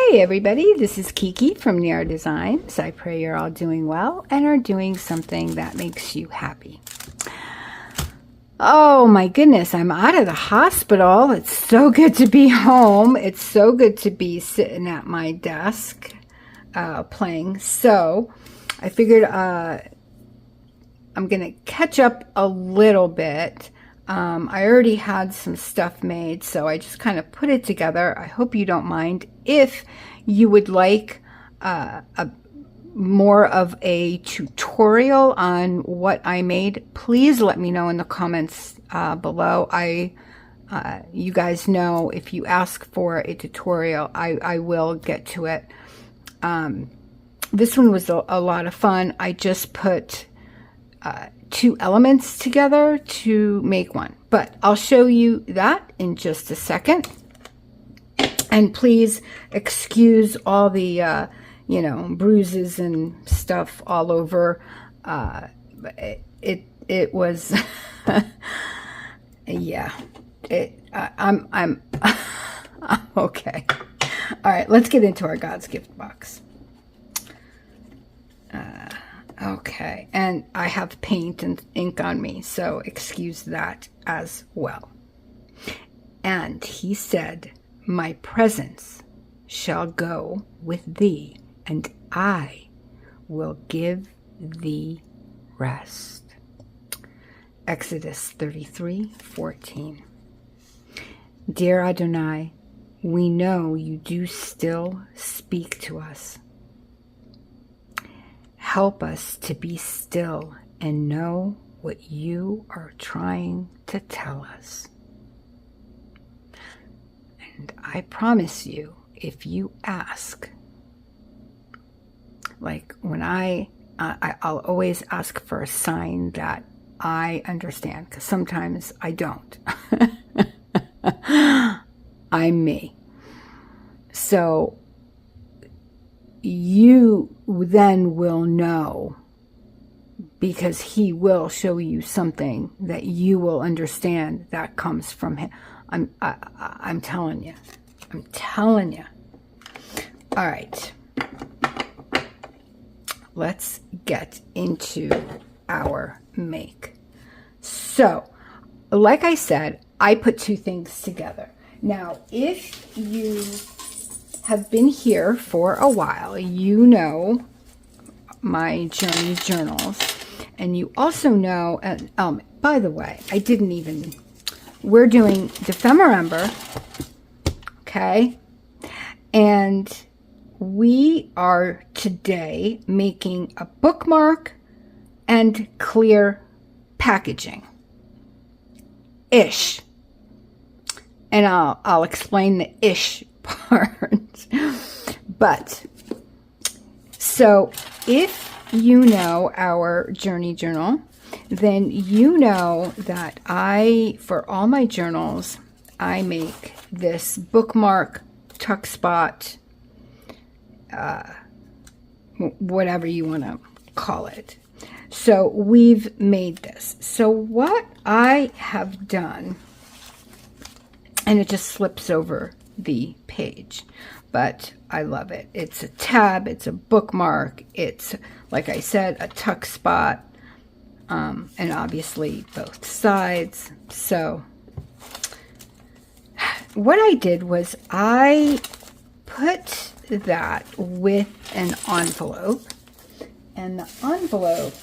Hey everybody, this is Kiki from Near Designs. I pray you're all doing well and are doing something that makes you happy. Oh my goodness, I'm out of the hospital. It's so good to be home. It's so good to be sitting at my desk playing. So I figured I'm going to catch up a little bit. I already had some stuff made, so I just kind of put it together. I hope you don't mind. If you would like more of a tutorial on what I made, please let me know in the comments below. You guys know if you ask for a tutorial, I will get to it. This one was a lot of fun. I just put two elements together to make one, but I'll show you that in just a second. And please excuse all the bruises and stuff all over. It was yeah, I'm okay. All right, let's get into our God's gift box. Okay, and I have paint and ink on me, so excuse that as well. And he said, my presence shall go with thee, and I will give thee rest. Exodus 33:14. Dear Adonai, we know you do still speak to us. Help us to be still and know what you are trying to tell us. And I promise you, if you ask, like when I'll always ask for a sign that I understand, because sometimes I don't. I'm me. So you then will know, because he will show you something that you will understand that comes from him. I'm telling you. I'm telling you. All right. Let's get into our make. So, like I said, I put two things together. Now, if you have been here for a while, you know my journey journals, and you also know, by the way, we're doing December, okay, and we are today making a bookmark and clear packaging ish, and I'll explain the ish part. But so if you know our journey journal, then you know that for all my journals, I make this bookmark, tuck spot, whatever you want to call it. So we've made this. So what I have done, and it just slips over the page, but I love it. It's a tab, it's a bookmark, it's, like I said, a tuck spot, and obviously both sides. So what I did was I put that with an envelope, and the envelope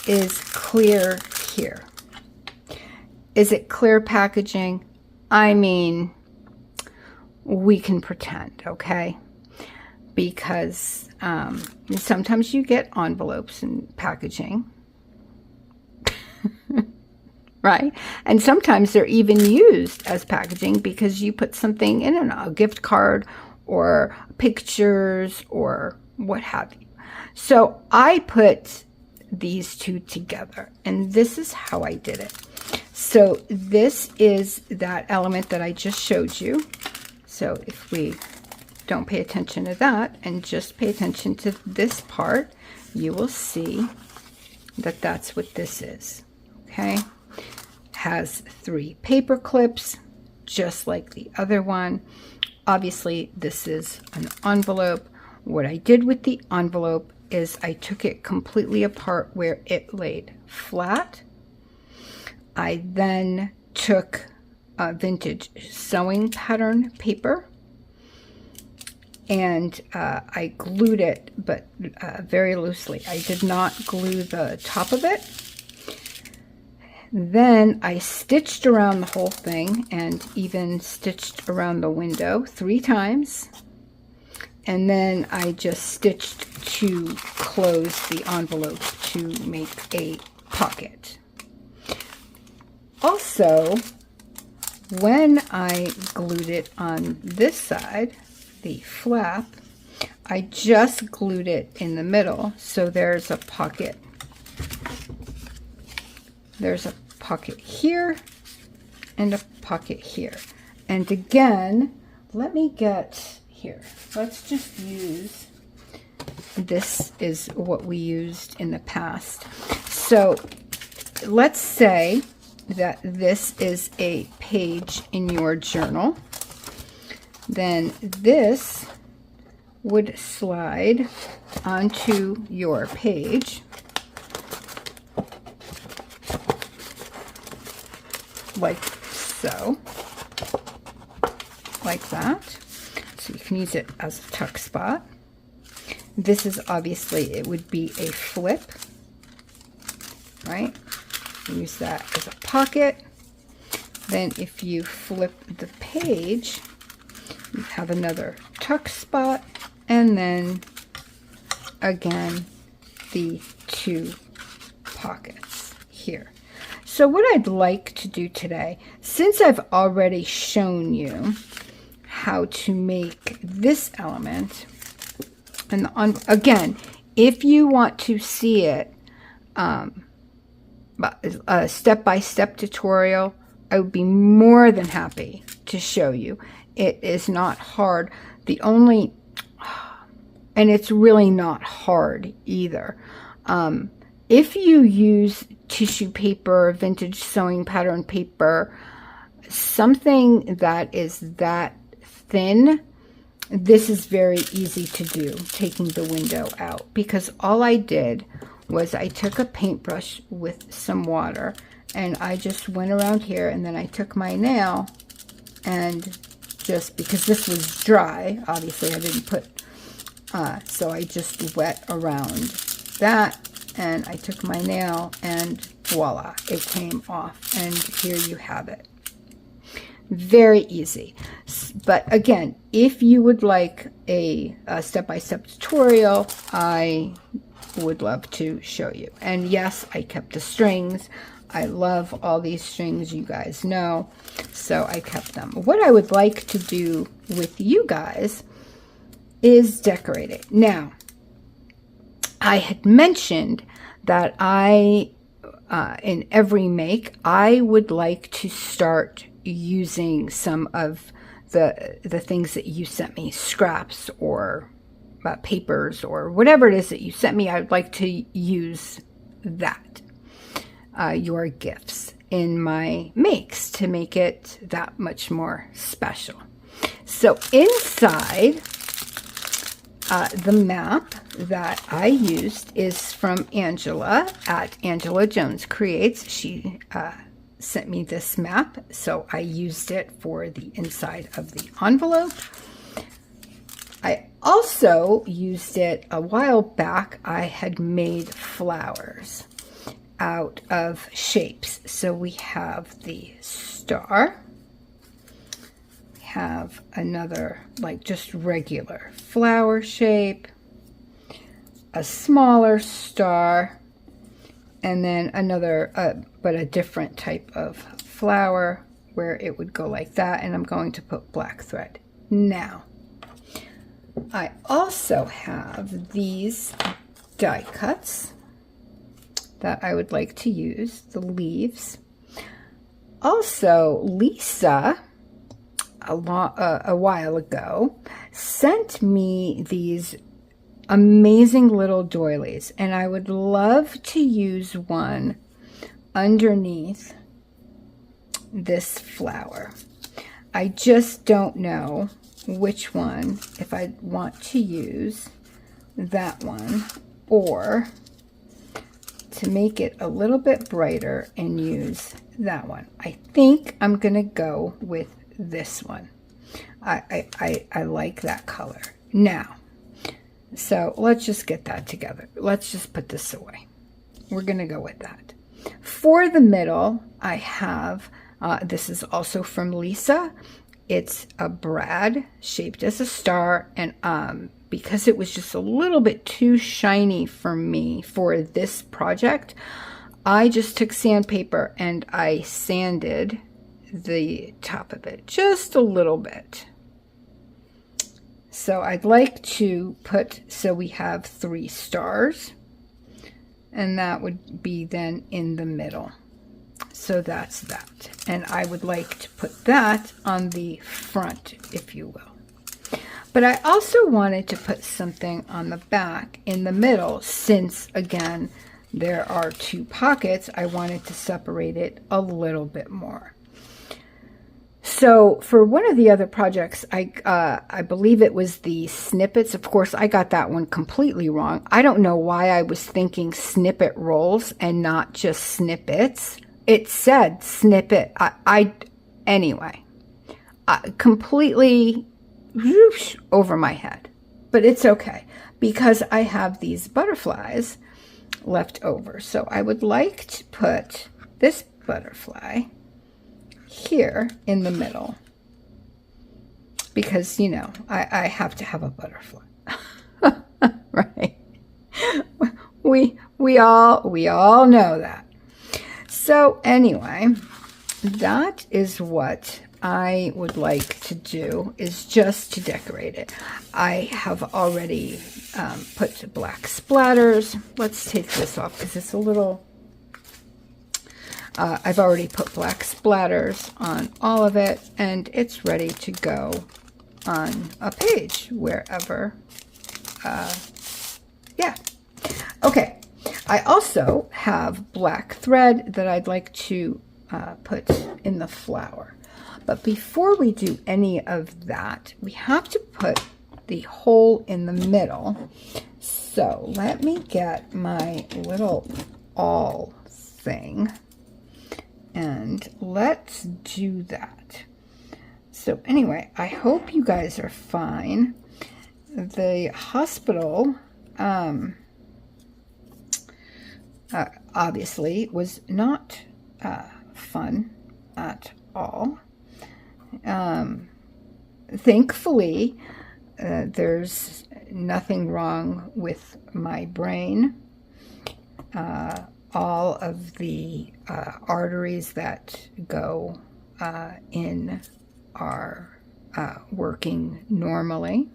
is clear here. Is it clear packaging? I mean, we can pretend, okay? Because sometimes you get envelopes and packaging, right? And sometimes they're even used as packaging because you put something in it, a gift card or pictures or what have you. So I put these two together, and this is how I did it. So this is that element that I just showed you. So if we don't pay attention to that and just pay attention to this part, you will see that that's what this is, okay? Has 3 paper clips, just like the other one. obviously this is an envelope. What I did with the envelope is I took it completely apart where it laid flat. I then took vintage sewing pattern paper, and I glued it, but very loosely. I did not glue the top of it. Then I stitched around the whole thing and even stitched around the window 3 times. And then I just stitched to close the envelope to make a pocket. Also, when I glued it on this side, the flap, I just glued it in the middle, so there's a pocket. There's a pocket here and a pocket here. And again, let me get here. Let's just use, this is what we used in the past. So let's say that this is a page in your journal. Then this would slide onto your page like so, like that. So you can use it as a tuck spot. This is obviously, it would be a flip, right? Use that as a pocket. Then if you flip the page, you have another tuck spot, and then again the 2 pockets here. So what I'd like to do today, since I've already shown you how to make this element, and again, if you want to see it, a step-by-step tutorial, I would be more than happy to show you. It is not hard. The only, and it's really not hard either. If you use tissue paper, vintage sewing pattern paper, something that is that thin, this is very easy to do, taking the window out, because all I did was I took a paintbrush with some water and I just went around here, and then I took my nail and just, because this was dry, obviously I didn't put, so I just wet around that, and I took my nail and voila, it came off, and here you have it. Very easy. But again, if you would like a step-by-step tutorial, I would love to show you. And yes, I kept the strings. I love all these strings, you guys know, so I kept them. What I would like to do with you guys is decorate it. Now, I had mentioned that in every make, I would like to start using some of the things that you sent me, scraps or papers or whatever it is that you sent me. I would like to use that, your gifts, in my makes to make it that much more special. So inside, the map that I used is from Angela at Angela Jones Creates. She sent me this map, so I used it for the inside of the envelope. I also used it a while back. I had made flowers out of shapes. So we have the star. We have another, like, just regular flower shape, a smaller star, and then another, but a different type of flower where it would go like that, and I'm going to put black thread. Now, I also have these die cuts that I would like to use, the leaves. Also, Lisa, a while ago, sent me these amazing little doilies, and I would love to use one underneath this flower. I just don't know which one, if I want to use that one or to make it a little bit brighter and use that one. I think I'm going to go with this one. I like that color. Now, so let's just get that together. Let's just put this away. We're going to go with that. For the middle, I have, this is also from Luise. It's a brad shaped as a star, and because it was just a little bit too shiny for me for this project, I just took sandpaper and I sanded the top of it just a little bit. So I'd like to put, so we have 3 stars, and that would be then in the middle. So that's that. And I would like to put that on the front, if you will. But I also wanted to put something on the back in the middle, since again, there are 2 pockets. I wanted to separate it a little bit more. So for one of the other projects, I believe it was the snippets. Of course, I got that one completely wrong. I don't know why I was thinking snippet rolls and not just snippets. It said snippet. Anyway, completely whoosh, over my head. But it's okay, because I have these butterflies left over. So I would like to put this butterfly here in the middle, because, you know, I have to have a butterfly. Right? We all know that. So anyway, that is what I would like to do, is just to decorate it. I have already put black splatters. Let's take this off because it's a little, I've already put black splatters on all of it, and it's ready to go on a page wherever, yeah. Okay. I also have black thread that I'd like to put in the flower. But before we do any of that, we have to put the hole in the middle. So let me get my little awl thing, and let's do that. So anyway, I hope you guys are fine. The hospital, obviously was not fun at all. Thankfully, there's nothing wrong with my brain. All of the arteries that go in are working normally.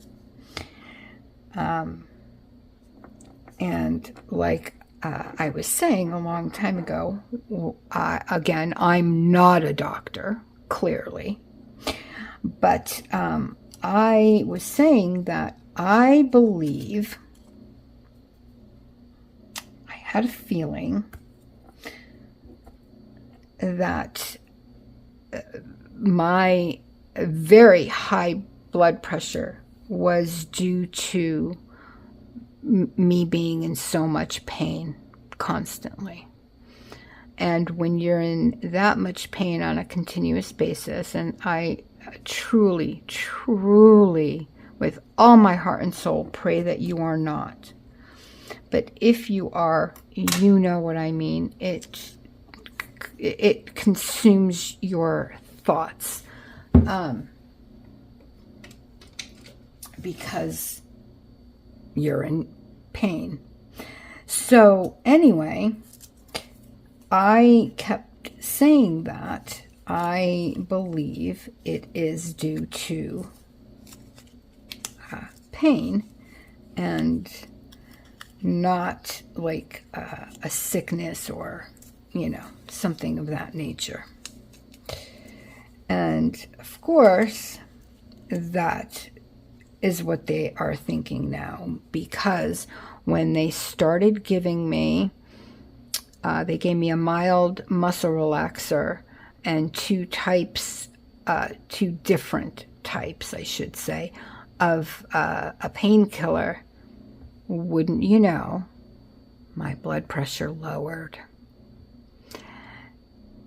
And like I was saying a long time ago, again, I'm not a doctor, clearly, but I was saying that I believe, I had a feeling that my very high blood pressure was due to me being in so much pain constantly. And when you're in that much pain on a continuous basis, and I truly, truly, with all my heart and soul, pray that you are not. But if you are, you know what I mean. It consumes your thoughts. Because you're in pain. So anyway, I kept saying that I believe it is due to pain and not like a sickness or, you know, something of that nature. And of course, that is what they are thinking now, because when they started giving me, they gave me a mild muscle relaxer and 2 types two different types, I should say, of a painkiller, wouldn't you know, my blood pressure lowered.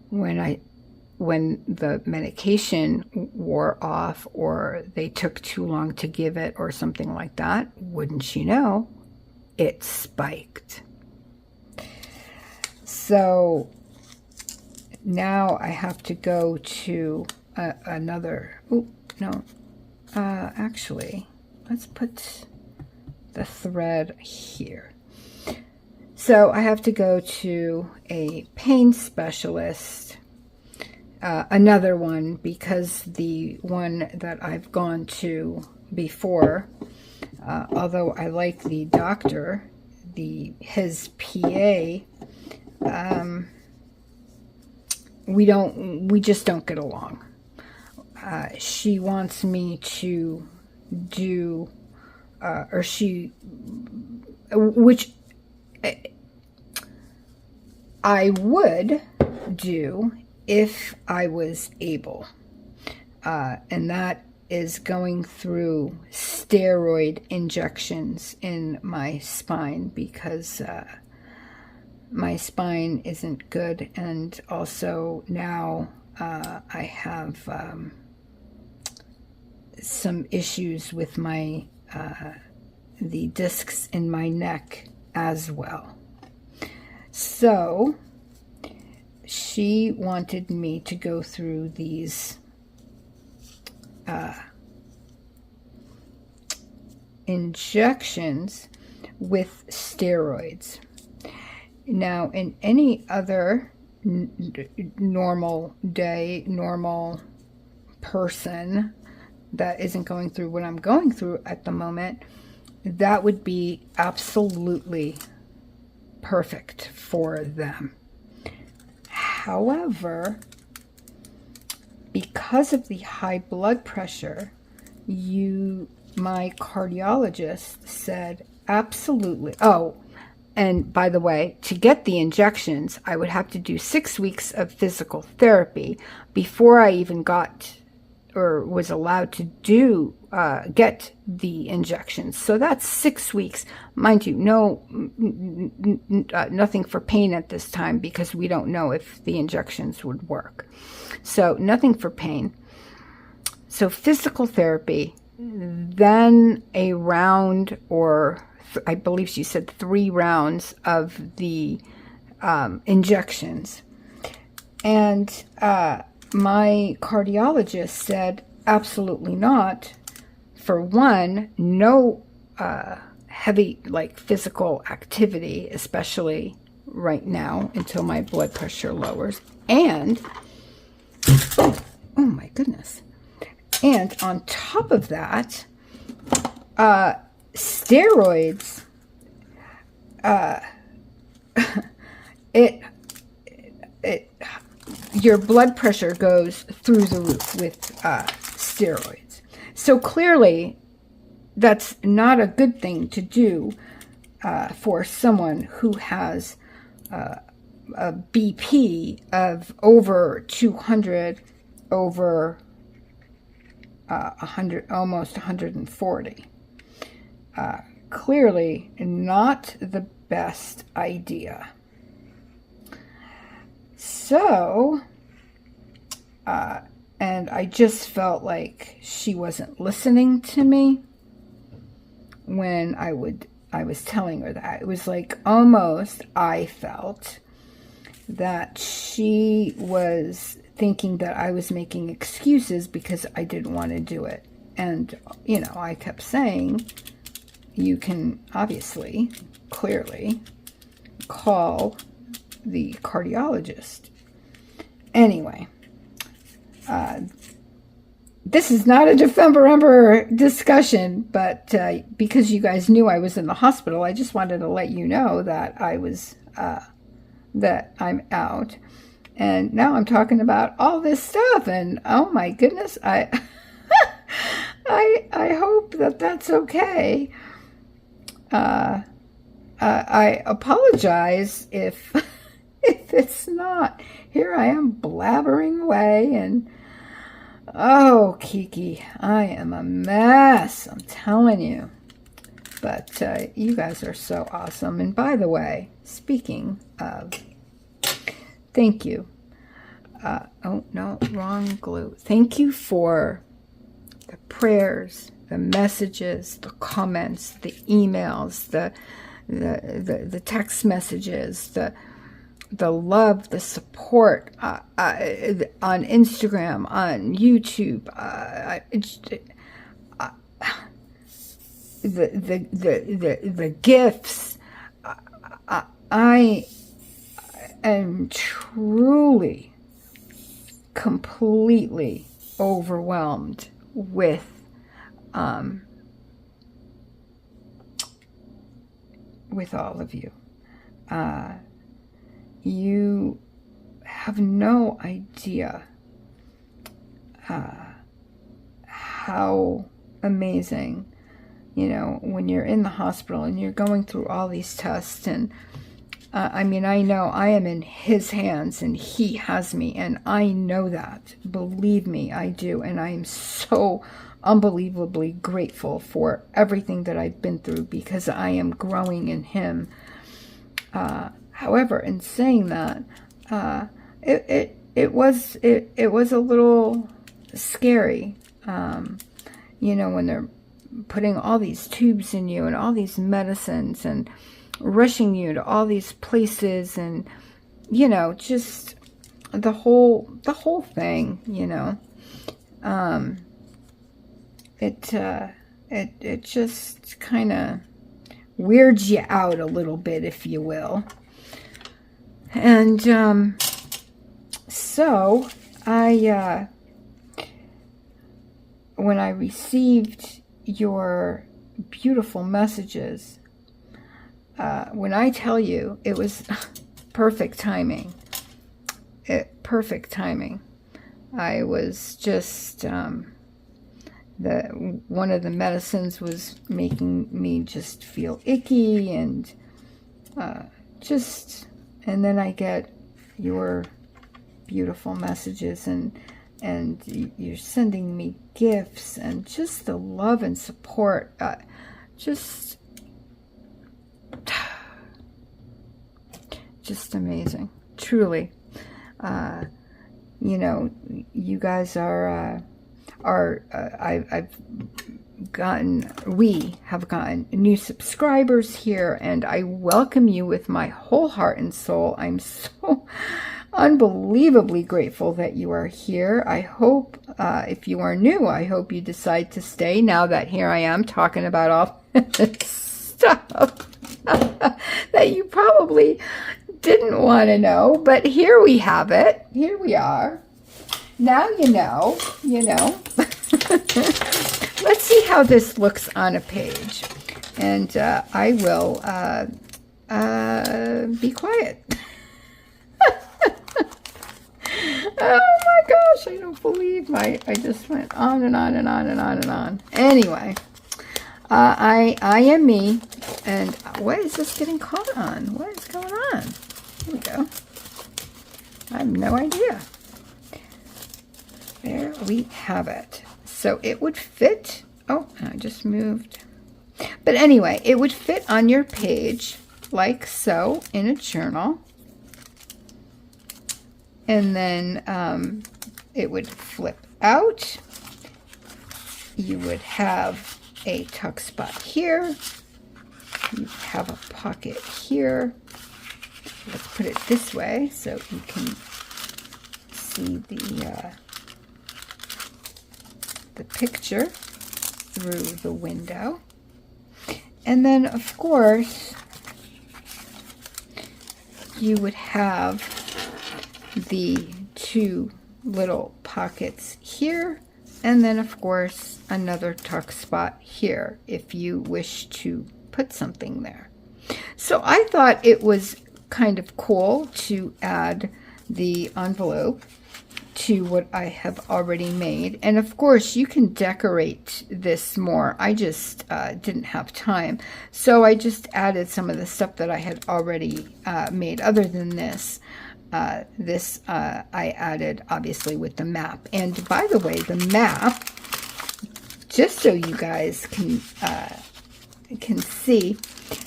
When the medication wore off, or they took too long to give it or something like that, wouldn't you know, it spiked. So now I have to go to another, actually, let's put the thread here. So I have to go to a pain specialist, another one, because the one that I've gone to before, although I like the doctor, his PA, we just don't get along. She wants me to do, which I would do if I was able, and that is going through steroid injections in my spine, because my spine isn't good, and also now I have some issues with the discs in my neck as well. So she wanted me to go through these injections with steroids. Now, in any other normal day, normal person that isn't going through what I'm going through at the moment, that would be absolutely perfect for them. However, because of the high blood pressure, my cardiologist said absolutely. Oh, and by the way, to get the injections, I would have to do 6 weeks of physical therapy before I even got or was allowed to get the injections. So that's 6 weeks. Mind you, nothing for pain at this time, because we don't know if the injections would work. So nothing for pain. So physical therapy, then a round, or I believe she said 3 rounds of the injections. And my cardiologist said absolutely not. For one, no heavy physical activity, especially right now, until my blood pressure lowers. And oh my goodness. And on top of that, steroids, your blood pressure goes through the roof with steroids. So clearly, that's not a good thing to do for someone who has a BP of over 200, over 100, almost 140. Clearly not the best idea. So, and I just felt like she wasn't listening to me when I was telling her that. It was like almost I felt that she was thinking that I was making excuses because I didn't want to do it. And, I kept saying, you can obviously, clearly, call the cardiologist. Anyway, this is not a Defember discussion, but because you guys knew I was in the hospital, I just wanted to let you know that that I'm out. And now I'm talking about all this stuff, and oh my goodness, I hope that that's okay. I apologize if it's not. Here I am blabbering away, and Oh, Kiki, I am a mess, I'm telling you. But you guys are so awesome. And by the way, speaking of, thank you. Oh, no, wrong glue. Thank you for the prayers, the messages, the comments, the emails, the text messages, the love, the support on Instagram, on YouTube, the gifts. I am truly, completely overwhelmed with all of you. You have no idea how amazing, you know, when you're in the hospital and you're going through all these tests. And I mean, I know I am in his hands and he has me, and I know that. Believe me, I do. And I am so unbelievably grateful for everything that I've been through, because I am growing in him. However, in saying that, it was a little scary, you know, when they're putting all these tubes in you and all these medicines and rushing you to all these places, and you know, just the whole thing, you know. It just kind of weirds you out a little bit, if you will. And so I when I received your beautiful messages, when I tell you, it was perfect timing. Perfect timing. I was just one of the medicines was making me just feel icky, and and then I get your beautiful messages, and you're sending me gifts, and just the love and support, just amazing, truly. You know, you guys are we have gotten new subscribers here, and I welcome you with my whole heart and soul. I'm so unbelievably grateful that you are here. I hope, if you are new, I hope you decide to stay now that here I am talking about all this stuff that you probably didn't want to know, but here we have it. Here we are. Now you know, Let's see how this looks on a page. And I will be quiet. Oh my gosh, I don't believe I just went on and on and on and on and on. Anyway, I am me. And what is this getting caught on? What is going on? Here we go. I have no idea. There we have it. So it would fit. Oh, I just moved. But anyway, it would fit on your page like so in a journal. And then it would flip out. You would have a tuck spot here. You have a pocket here. Let's put it this way so you can see the picture through the window. And then, of course, you would have the two little pockets here, and then, of course, another tuck spot here if you wish to put something there. So I thought it was kind of cool to add the envelope to what I have already made. And of course, you can decorate this more. I just didn't have time. So I just added some of the stuff that I had already made. Other than this, This I added obviously with the map. And by the way, the map, just so you guys can see,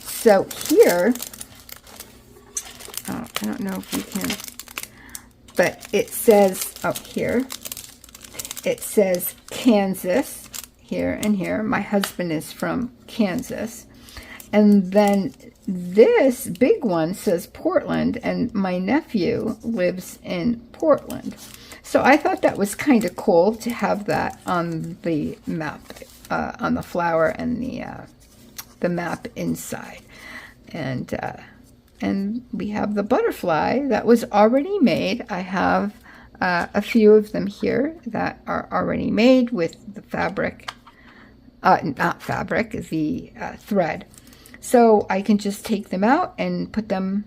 so here, oh, I don't know if you can, but it says up here, it says Kansas here and here. My husband is from Kansas. And then this big one says Portland, and my nephew lives in Portland. So I thought that was kind of cool to have that on the map, on the flower and the map inside. And we have the butterfly that was already made. I have a few of them here that are already made with the fabric, not fabric, the thread. So I can just take them out and put them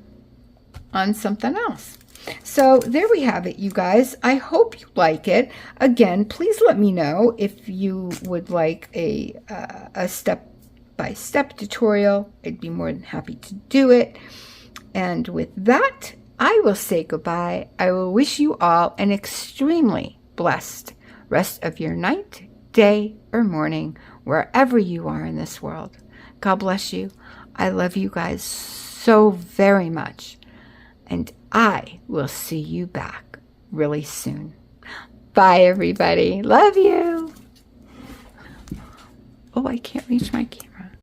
on something else. So there we have it, you guys. I hope you like it. Again, please let me know if you would like a step-by-step tutorial. I'd be more than happy to do it. And with that, I will say goodbye. I will wish you all an extremely blessed rest of your night, day, or morning, wherever you are in this world. God bless you. I love you guys so very much. And I will see you back really soon. Bye, everybody. Love you. Oh, I can't reach my camera.